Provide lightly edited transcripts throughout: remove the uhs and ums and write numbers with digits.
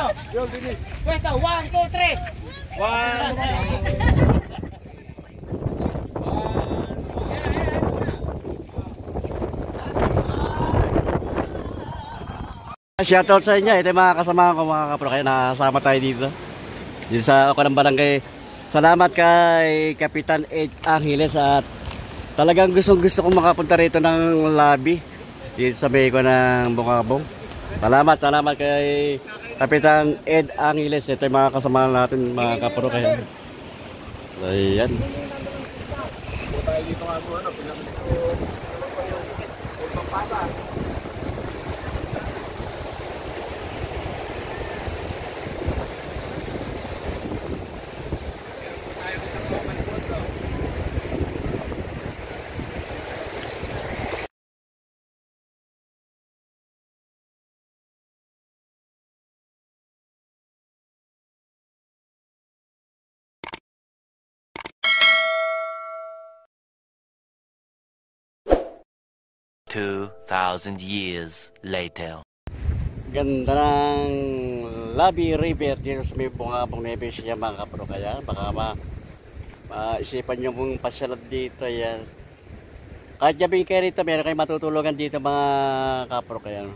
Pwesto, 1, 2, 3. 1. Shoutout sa inyo, ito yung mga kasama ko mga kapro, kaya nakasama tayo dito sa Okanang Barangay. Salamat kay Kapitan Ed Angeles at talagang gusto kong makapunta rito ng lobby dito sa may ko ng Bungabong. Salamat kay Kapitan Ed Angeles, ito yung mga kasama natin mga kapro, kaya ayan. $2,000 years later. Ganda ng Labi River dito sa may Bungabong Neves siya mga kapro, kaya baka maisipan nyo mong pasyalan dito yan. Kahit gabi kayo rito, meron kayo matutulungan dito mga kapro, kaya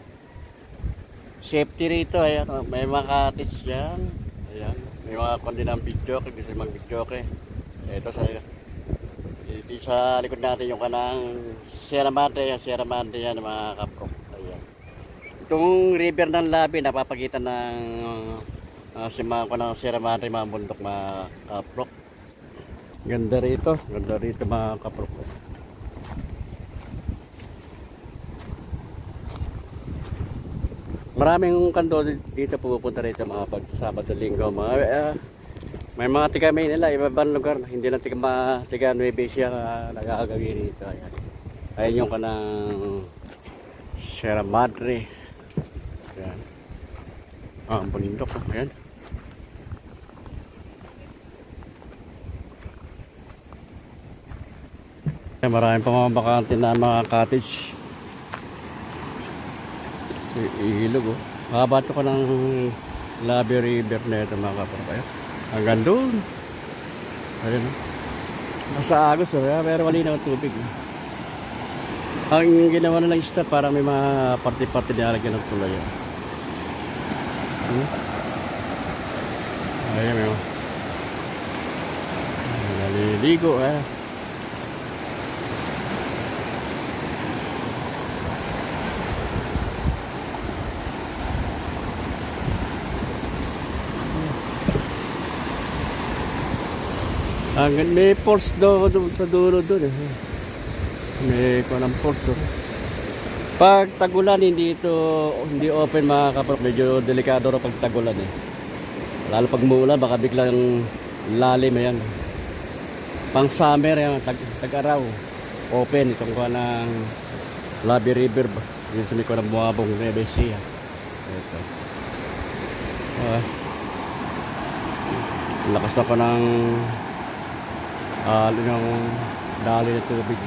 safety rito, ayan, may mga cottage yan, ayan, may mga kundi ng video, kung gusto mag video ito sa likod natin yung kanang Sierra Madre yan mga kapro. Ayan. Itong river ng Labi napapagitan ng simangan ko ng Sierra Madre, mga bundok mga kapro. Ganda rito mga kapro. Maraming kanto dito pupunta rito mga pag Sabado Linggo mga may mga tiga Maynila, ibang lugar, hindi na tiga Nueva Ecija nagagawin dito. Ayan yung kanang Sierra Madre. Ayan. Ang bundok. Ayan. Maraming pa mga bakante na mga cottage. Ilog oh. Mabato ko ng Labi River na ito mga kapatid. Hanggang doon. Ayun. Nasa Agos pero malinaw ang tubig. Ang ginawa na lang stop para may mga party-party nilalagyan ng tulay. Ayun mo. Naliligo may force doon sa dulo doon may kunang force pag tagulan hindi open mga kapatid, medyo delikado rin pag tagulan lalo pag muulan baka biglang lalim yan. Pang summer yan, tag-araw open itong kunang Labi River yun sa may kunang Bungabong Nueva Ecija. Ito lakas na pa ng yung dali na tubig.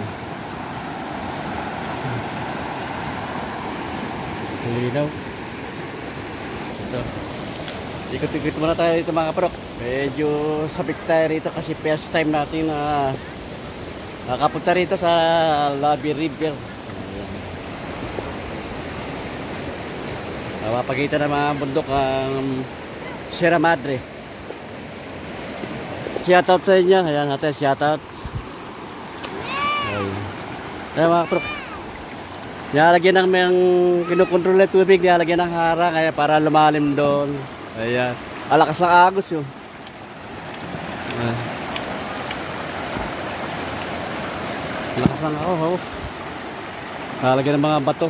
Linaw. Ito. Ikot-ikot muna tayo dito mga kapro. Medyo sabik tayo rito kasi first time natin na nakapunta rito sa Labi River. Napapagitan ng mga bundok ang Sierra Madre. Shoutout sa inyo. Ayan natin, shoutout. Ayan mga kapro. Nilalagyan ng may kinukontrol na tubig, nilalagyan ng harang kaya para lumalim doon. Ayan. Alakas ng agos yun. Alakas ng agos. Nilalagyan ng mga bato.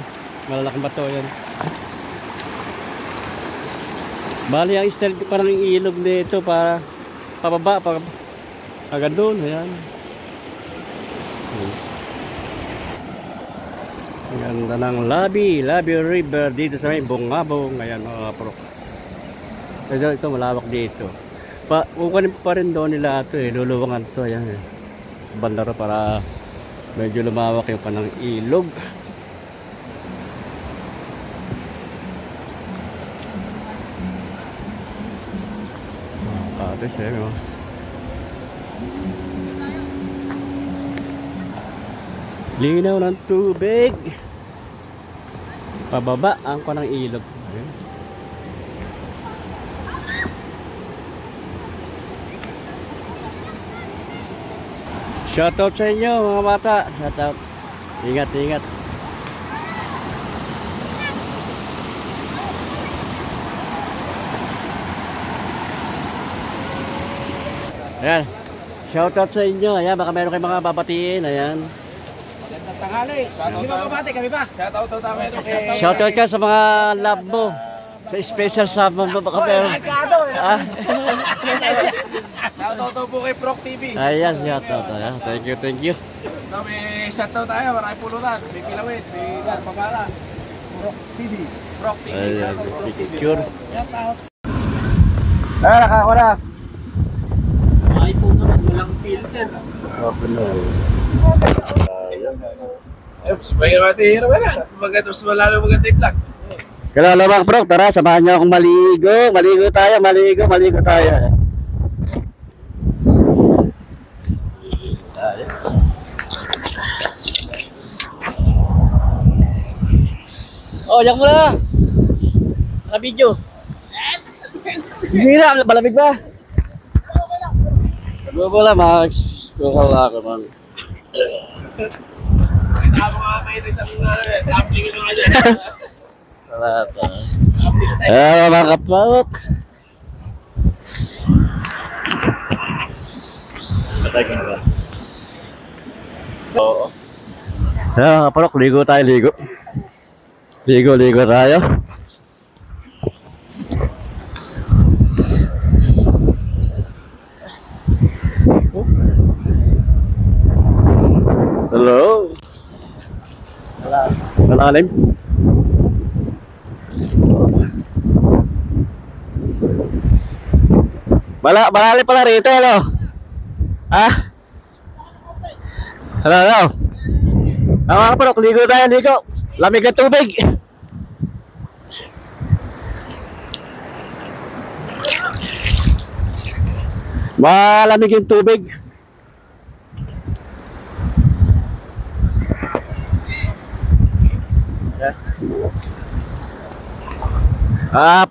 Malalaking bato. Ayan. Bali ang style parang ilog nito para pababa agad doon. Ayan. Ganda ng Labi River dito sa may Bungabong. Ayan mga kapro. Ito malawak dito. Kukunin pa rin doon nila ito luluwangan ito. Ayan sa bandaro para medyo lumawak yung kanang ilog. Ito siya, no? Linaw ng tubig. Pababa ang kanang ilog. Ayan. Shoutout sa inyo mga bata. Shoutout. Ingat, ingat. Ayan. Shoutout sa inyo. Ayan, baka meron kayong mga babatiin. Ayan. Magandang tanghali. Sino babati kami ba? Shoutout to tayo kay Shoutout ka sa mga love mo. Sa special summon mo baka meron. Ah? Shoutout to po kay Proc TV. Ayan, shoutout. Ayan. Thank you, thank you. So, may shoutout tayo, maraming pulutan. May Kilawin, may Pagpapala. Proc TV. Proc TV. Ayan, Shoutout Proc TV. picture. Shoutout. Ah, nakakuha na. Ay po naman, walang filter. Okay na. Oops, may matihira ba na? Mas malalo maganda yung vlog. Kalala mga bro, tara, samahan niyo akong maligo. Maligo tayo, maligo, maligo tayo. Oh, diyan mo na. Naka-video. Sige na, malamig ba? Wala, Max. Wala ako, man. Tama nga kayo sa isang tumbling na nga dyan. Wala pa. Mga kapawak. Patay ka na ba? Oo. Mga kapawak, ligo tayo, ligo. Ligo tayo. Hello. Malalim. Malalim pala rito, hello. Ah? Hello. Mga kapalok, ligo tayo, ligo. Lamig ng tubig. Malamig yung tubig.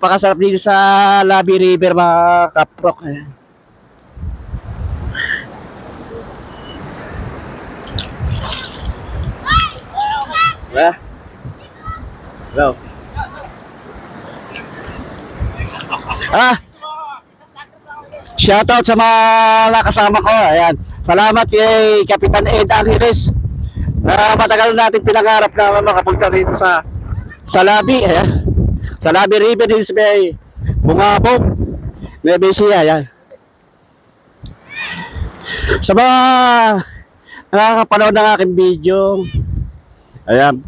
Pakasarap dito sa Labi River mga kaprok. Hello. Shoutout sa mga nakasama ko. Ayan. Salamat kay Kapitan Ed Angeles. Matagal natin pinangarap na makapunta dito sa Labi. Ayan. Sa Labi River din sa may Bungabong. Nueva Ecija. Ayan. Sa mga nakakapanood ng aking video, ayan,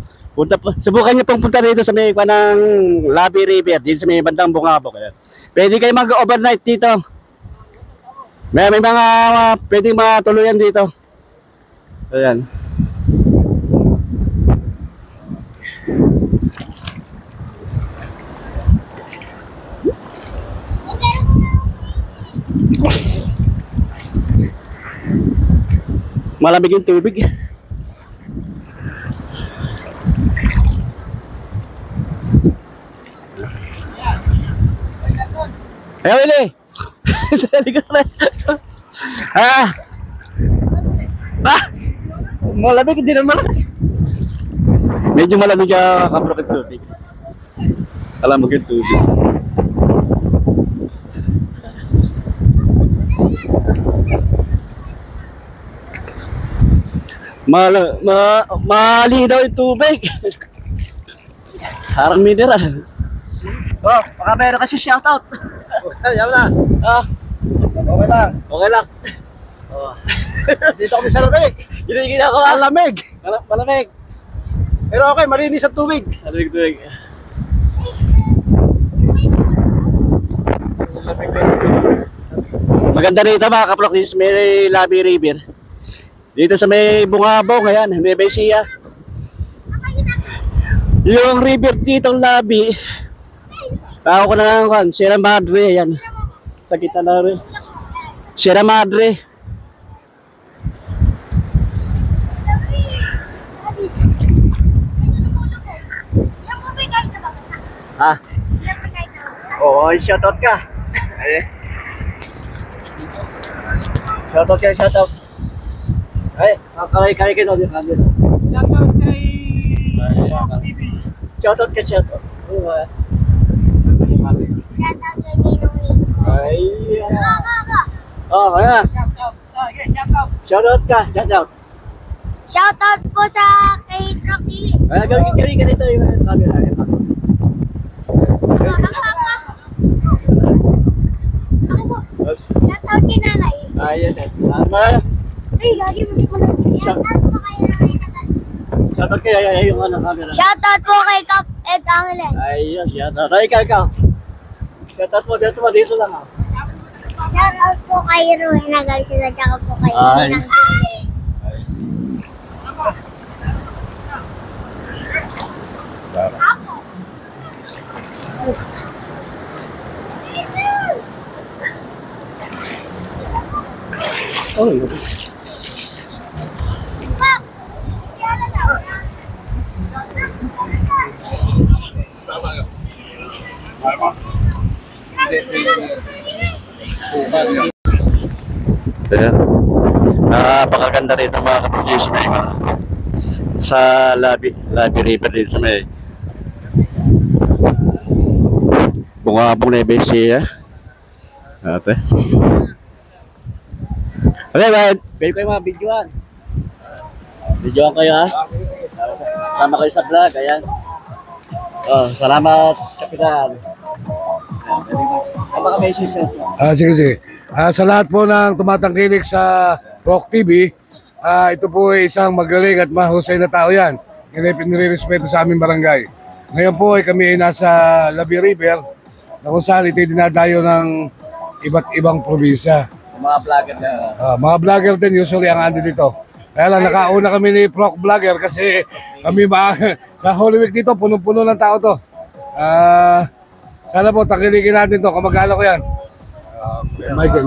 subukan niyo pong punta dito sa may ng Labi River, dito sa may bandang Bungabong. Ayan. Pwede kayo mag-overnight dito. May mga pwedeng matuluyan dito. Ayan. Malamig yung tubig. Ayaw, Willie! Malamig, hindi naman malamig. Medyo malamig ka kaprok yung tubig. Alam mo yung tubig. Malinaw yung tubig. Parang mineral. Oh, baka meron kasi shoutout. Yaw na. Okay lang. Okay lang. Oh. Dito kami sa lamig. Hindi ginagawa. Malamig. Malamig. Pero okay, malinis ang tubig. Malamig tubig. Maganda rito mga kaplok dito sa may Labi River. Dito sa may Bungabong, ayan, Nueva Ecija. Yung river dito ang Labi. Ako ko na lang kan, Sierra Madre, ayan. Sa kita na rin. Sierra Madre. Ha? Oo, shoutout ka. Shoutout ka, shoutout. Ay, kaya kayo din kami. Shoutout kay TV. Shoutout ka, shoutout. Ay. Oh, kaya. Shoutout. Okay, shoutout. Shoutout ka, shoutout. Shoutout po sa kay Rocky. Ay, gawin ganito yung camera. Ako po. Shoutout kay nanay. Ayun eh. Tama. Ay, gagi mo di ko na. Shoutout po kay nanay. Shoutout kayo, yung camera. Shoutout po kay Kap Ed Angelen. Ayun, shoutout. Ay, ikaw. Shoutout mo, dito lang ah. Shoutout po kay Rowena Garcia tsaka po kay Ay. Ninang Pili. Oh, Ayan. Napakaganda rin ang mga kapatid na iba sa Labi River din sa may bungabong na ibesiya. Ate. Okay, bye. Pwede ko yung mga videoan. Videoan kayo ha. Sama kayo sa vlog. Ayan. Oh, salamat, Kapitan. Ano ka message niyo? Sige. Sa lahat po ng tumatangkilik sa Rock TV, ito po ay isang magaling at mahusay na tao yan. Yan ay pinire-respeto sa aming barangay. Ngayon po ay kami ay nasa Labi River na kung saan ito ay dinadayo ng iba't ibang probinsya. Mga vlogger na. Mga vlogger din usually ang andi dito. Kaya lang nakauna kami ni Proc Vlogger kasi kami sa Holy Week dito punong-puno ng tao to. Sana po tangkilikin natin to, kamag-anak ko yan. Mike.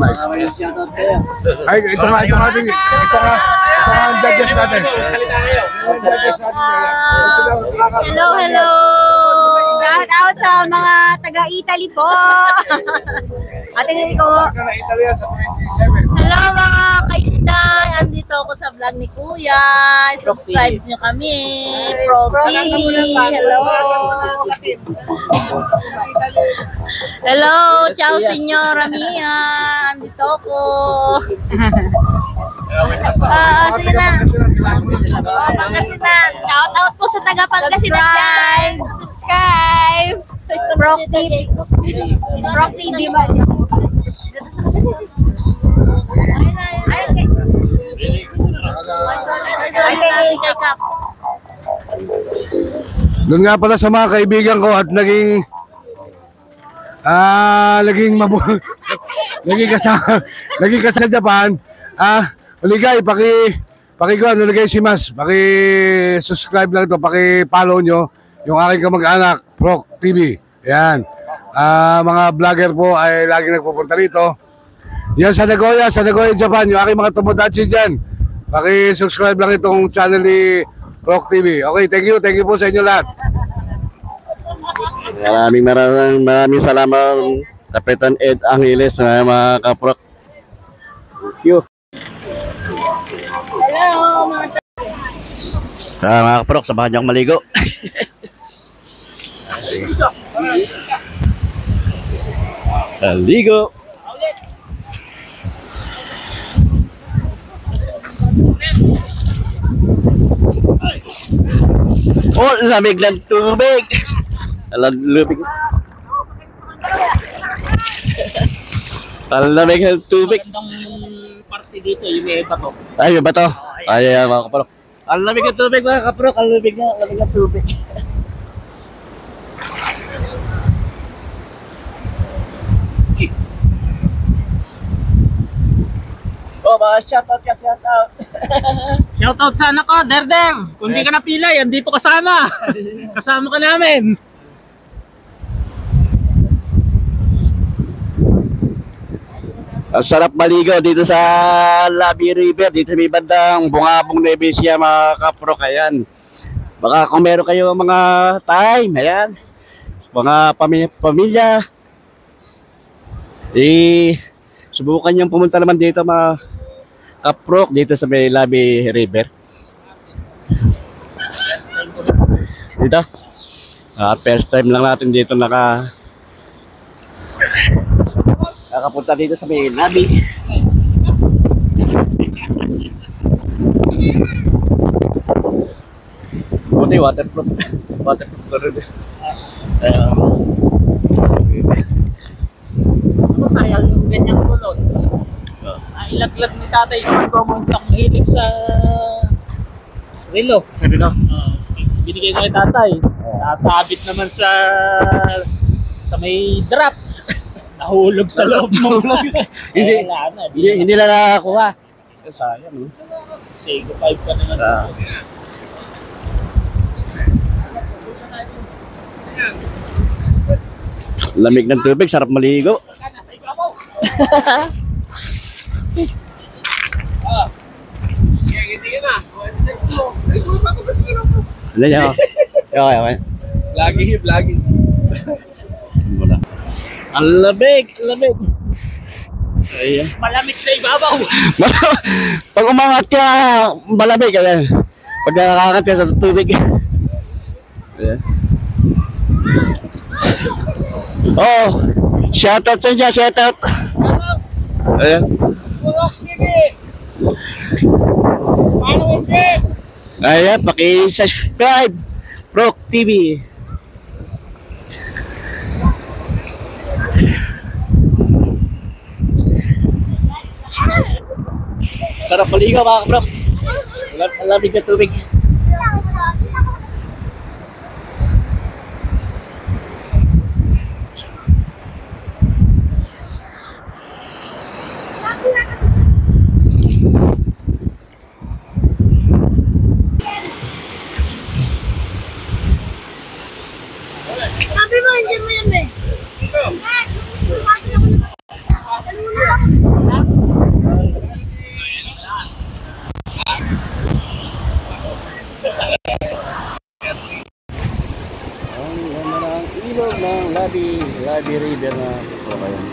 Shoutout kayo. Ay, ito nga ang judges natin. Hello. Shout out sa mga taga-Italy po. Ate ko. Hello mga kaibigan, andito ako sa vlog ni Kuya. Subscribe nyo kami. Pro TV. Hello. Hello, ciao Señora Mia. Andito ako. Sige na. Pangasinan. Shout out po sa taga-Pangasinan guys. Subscribe. Rock TV. Rock TV ba? Doon nga pala sa mga kaibigan ko at naging kasama sa Japan. Uligay, uligay si Mas, subscribe lang ito, follow nyo yung aking kamag-anak, Proc TV. Yan. Mga vlogger po ay lagi nagpupunta rito. Yan sa Nagoya, Japan, yung aking mga tomodachi dyan. Subscribe lang itong channel ni Proc TV. Okay, thank you po sa inyo lahat. Maraming salamat, Kapitan Ed Angeles, mga kaprok. Thank you. Hello mga Mga kaprok, samahan niyo akong maligo. Maligo. Oh, lamig ng tubig. Lamig. Lamig ng tubig. Party dito, yung may bato. Ay, yung bato. Ay, mga kaprok. Ang lamig ng tubig, mga kaprok. Ang lamig ng tubig. Oh, mga shoutout ka, shoutout. Shoutout sana ko, Der. Kung di ka napila, yan dito ka sana. Kasama ka namin. Ang sarap maligo dito sa Labi River, dito sa may bandang Bungabong Nevesia mga kapro. Ayan. Baka kung meron kayo mga time, ayan, mga pamilya, subukan niyong pumunta naman dito mga kapro, dito sa may Labi River. Dito. First time lang natin dito nakapunta dito sa may Labi. Buti waterproof. Waterproof na rin. Ano sayang yung ganyang kulot? Ilaglag ni tatay yung kumuntak mahilig sa relo. Sa dito. Binigay ko kay tatay. Nasabit naman sa may drop. Nahulog sa loob mo. Hindi na nakakuha. Sayang. Sego 5 pa naman. Lamig ng tubig, sarap maligo. Ano niya? Okay. Lagi. Wala. Ang lamig. Ayan. Malamig sa ibabaw. Pag umangat ka, malamig. Pag nakakangat ka sa tubig. Ayan. Oh, shoutout sa inyo, shoutout. Ayan. Ayan, paki-subscribe Proc TV. Sarap maligo mga kaprok. Ang lamig na tubig. Sabi mo, hindi mo yan eh. Ang ganda ng ilog ng Labi River na kabayan.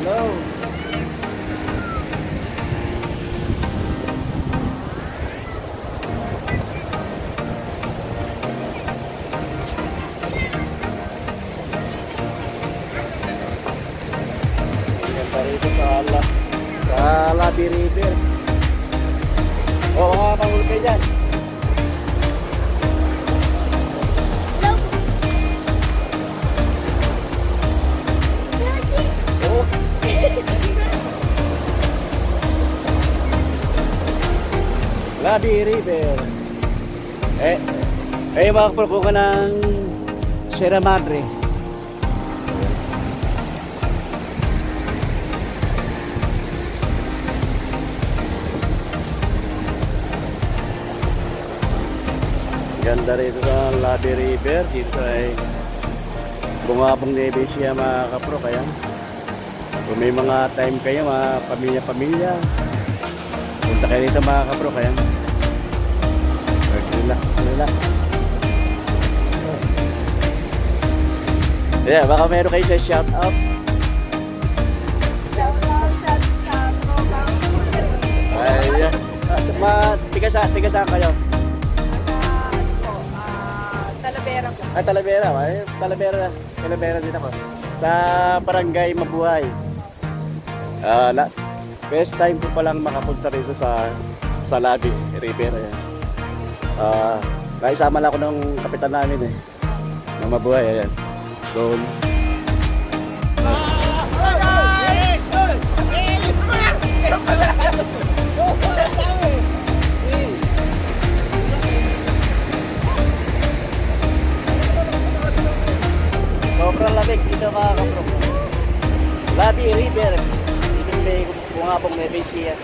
Hello. Rito sa Labi River. Oo nga, pangulo kayo dyan. Oo. Labi River. Makapulko ka ng Sierra Madre. Ganda rito sa Labi River, dito ay Bungabong Nevesia mga kapro. Kaya kung may mga time kayo, mga pamilya-pamilya, punta kayo dito mga kapro. Kaya relax. Yeah, baka meron kayo sa shout out. Ayan. Tiga saan kayo? Talavera po. Talavera din ako. Sa Barangay Mabuhay. Best time ko palang makapunta rito sa Labi River. Naisama lang ako ng kapitan namin ng Mabuhay. Ayan. Doon. Sobrang tubig dito mga kapro. Labi River. Dito may bungabong may basiya.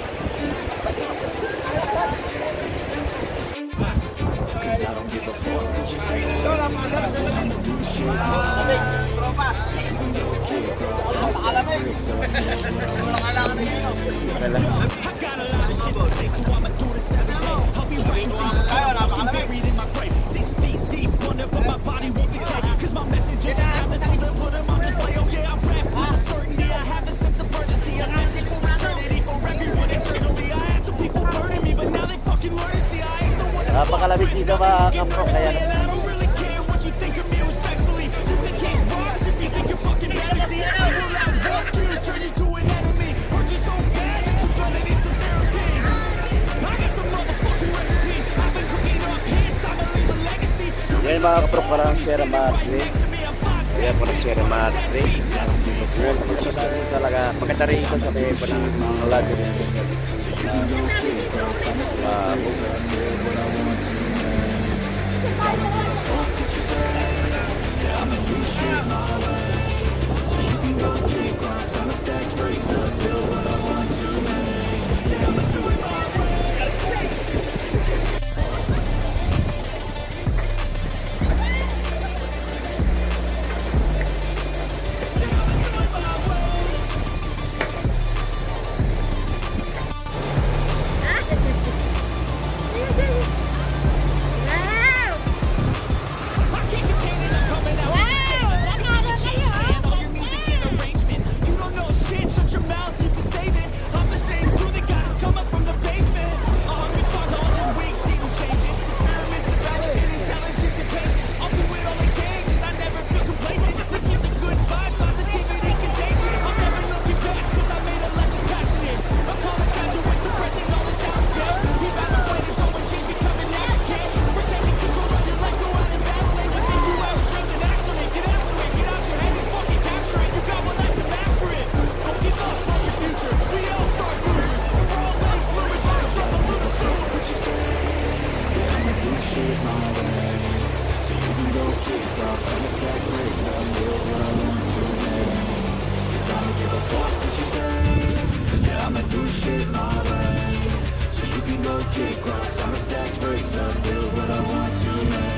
Napakalamig dito mga kapro, kaya yan mga kapro, parang Sierra Madre. Ayan po ng Sierra Madre. Ayan, talaga maganda rin ito sa may mga lagi rin. Kick rocks, I'ma stack bricks up, build what I want to make.